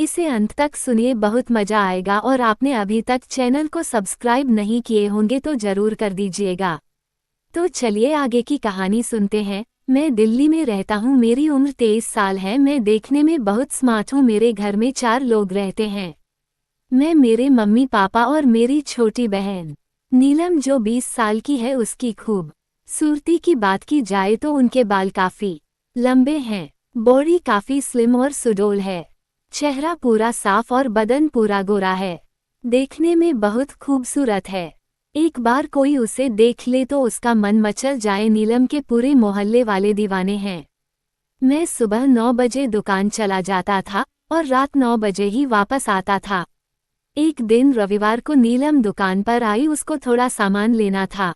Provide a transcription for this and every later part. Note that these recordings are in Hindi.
इसे अंत तक सुनिए, बहुत मजा आएगा। और आपने अभी तक चैनल को सब्सक्राइब नहीं किए होंगे तो जरूर कर दीजिएगा। तो चलिए आगे की कहानी सुनते हैं। मैं दिल्ली में रहता हूँ, मेरी उम्र 23 साल है। मैं देखने में बहुत स्मार्ट हूँ। मेरे घर में 4 लोग रहते हैं, मैं, मेरे मम्मी पापा और मेरी छोटी बहन नीलम जो 20 साल की है। उसकी खूबसूरती की बात की जाए तो उनके बाल काफी लंबे हैं, बॉडी काफी स्लिम और सुडौल है, चेहरा पूरा साफ और बदन पूरा गोरा है, देखने में बहुत खूबसूरत है। एक बार कोई उसे देख ले तो उसका मन मचल जाए। नीलम के पूरे मोहल्ले वाले दीवाने हैं। मैं सुबह 9 बजे दुकान चला जाता था और रात 9 बजे ही वापस आता था। एक दिन रविवार को नीलम दुकान पर आई, उसको थोड़ा सामान लेना था।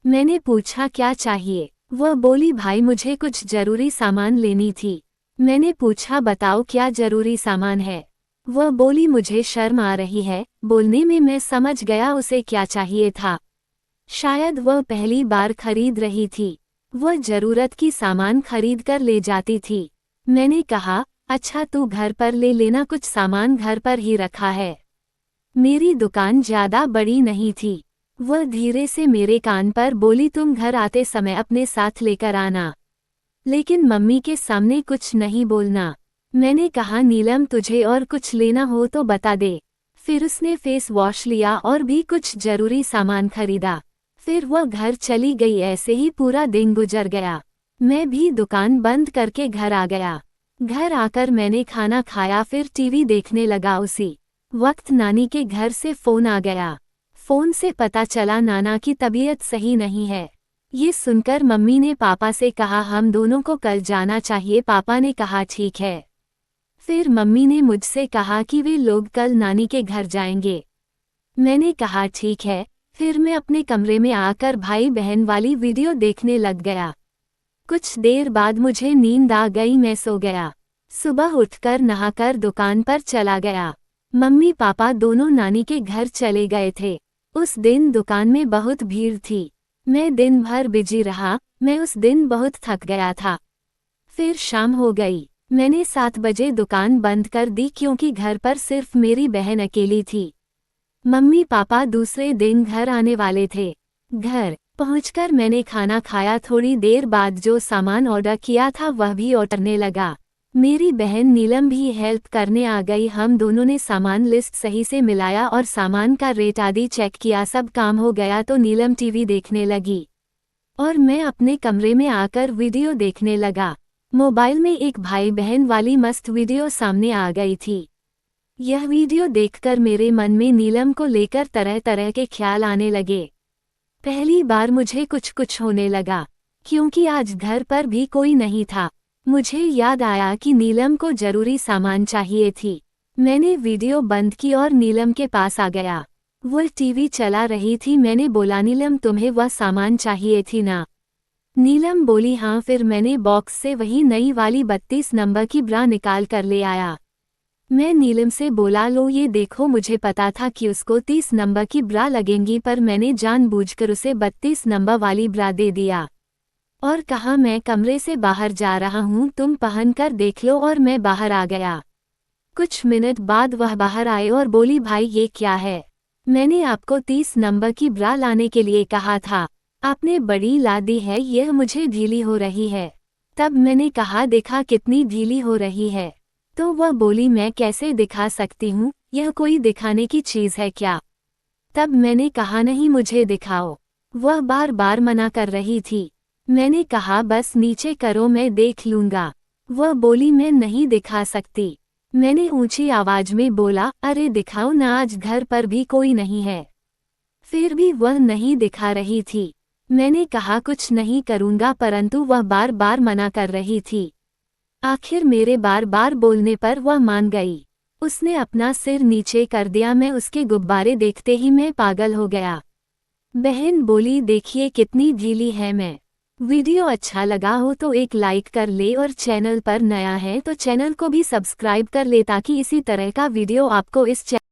मैंने पूछा क्या चाहिए? वह बोली भाई मुझे कुछ जरूरी सामान लेनी थी। मैंने पूछा बताओ क्या जरूरी सामान है? वह बोली मुझे शर्म आ रही है बोलने में। मैं समझ गया उसे क्या चाहिए था। शायद वह पहली बार खरीद रही थी। वह जरूरत की सामान खरीद कर ले जाती थी। मैंने कहा अच्छा तू घर पर ले लेना, कुछ सामान घर पर ही रखा है। मेरी दुकान ज्यादा बड़ी नहीं थी। वह धीरे से मेरे कान पर बोली तुम घर आते समय अपने साथ लेकर आना, लेकिन मम्मी के सामने कुछ नहीं बोलना। मैंने कहा नीलम तुझे और कुछ लेना हो तो बता दे। फिर उसने फेस वॉश लिया और भी कुछ जरूरी सामान खरीदा। फिर वह घर चली गई। ऐसे ही पूरा दिन गुजर गया। मैं भी दुकान बंद करके घर आ गया। घर आकर मैंने खाना खाया, फिर टीवी देखने लगा। उसी वक्त नानी के घर से फोन आ गया। फोन से पता चला नाना की तबीयत सही नहीं है। ये सुनकर मम्मी ने पापा से कहा हम दोनों को कल जाना चाहिए। पापा ने कहा ठीक है। फिर मम्मी ने मुझसे कहा कि वे लोग कल नानी के घर जाएंगे। मैंने कहा ठीक है। फिर मैं अपने कमरे में आकर भाई बहन वाली वीडियो देखने लग गया। कुछ देर बाद मुझे नींद आ गई, मैं सो गया। सुबह उठकर नहाकर दुकान पर चला गया। मम्मी पापा दोनों नानी के घर चले गए थे। उस दिन दुकान में बहुत भीड़ थी। मैं दिन भर बिजी रहा। मैं उस दिन बहुत थक गया था। फिर शाम हो गई। मैंने 7 बजे दुकान बंद कर दी क्योंकि घर पर सिर्फ मेरी बहन अकेली थी। मम्मी पापा दूसरे दिन घर आने वाले थे। घर पहुंचकर मैंने खाना खाया। थोड़ी देर बाद जो सामान ऑर्डर किया था वह भी ऑर्डरने लगा। मेरी बहन नीलम भी हेल्प करने आ गई। हम दोनों ने सामान लिस्ट सही से मिलाया और सामान का रेट आदि चेक किया। सब काम हो गया तो नीलम टीवी देखने लगी और मैं अपने कमरे में आकर वीडियो देखने लगा। मोबाइल में एक भाई बहन वाली मस्त वीडियो सामने आ गई थी। यह वीडियो देखकर मेरे मन में नीलम को लेकर तरह तरह के ख्याल आने लगे। पहली बार मुझे कुछ कुछ होने लगा क्योंकि आज घर पर भी कोई नहीं था। मुझे याद आया कि नीलम को जरूरी सामान चाहिए थी। मैंने वीडियो बंद की और नीलम के पास आ गया। वह टीवी चला रही थी। मैंने बोला नीलम तुम्हें वह सामान चाहिए थी ना? नीलम बोली हाँ। फिर मैंने बॉक्स से वही नई वाली 32 नंबर की ब्रा निकाल कर ले आया। मैं नीलम से बोला लो ये देखो, मुझे पता था कि उसको 30 नंबर की ब्रा लगेंगी पर मैंने जानबूझकर उसे 32 नंबर वाली ब्रा दे दिया और कहा मैं कमरे से बाहर जा रहा हूँ, तुम पहन कर देख लो। और मैं बाहर आ गया। कुछ मिनट बाद वह बाहर आए और बोली भाई ये क्या है? मैंने आपको 30 नंबर की ब्रा लाने के लिए कहा था, आपने बड़ी ला दी है, यह मुझे ढीली हो रही है। तब मैंने कहा देखा कितनी ढीली हो रही है। तो वह बोली मैं कैसे दिखा सकती हूँ, यह कोई दिखाने की चीज़ है क्या? तब मैंने कहा नहीं मुझे दिखाओ। वह बार बार मना कर रही थी। मैंने कहा बस नीचे करो मैं देख लूँगा। वह बोली मैं नहीं दिखा सकती। मैंने ऊंची आवाज में बोला अरे दिखाओ ना, आज घर पर भी कोई नहीं है। फिर भी वह नहीं दिखा रही थी। मैंने कहा कुछ नहीं करूँगा, परंतु वह बार बार मना कर रही थी। आखिर मेरे बार बार बोलने पर वह मान गई। उसने अपना सिर नीचे कर दिया। मैं उसके गुब्बारे देखते ही मैं पागल हो गया। बहन बोली देखिए कितनी ढीली है मैं। वीडियो अच्छा लगा हो तो एक लाइक कर ले और चैनल पर नया है तो चैनल को भी सब्सक्राइब कर ले ताकि इसी तरह का वीडियो आपको इस चैनल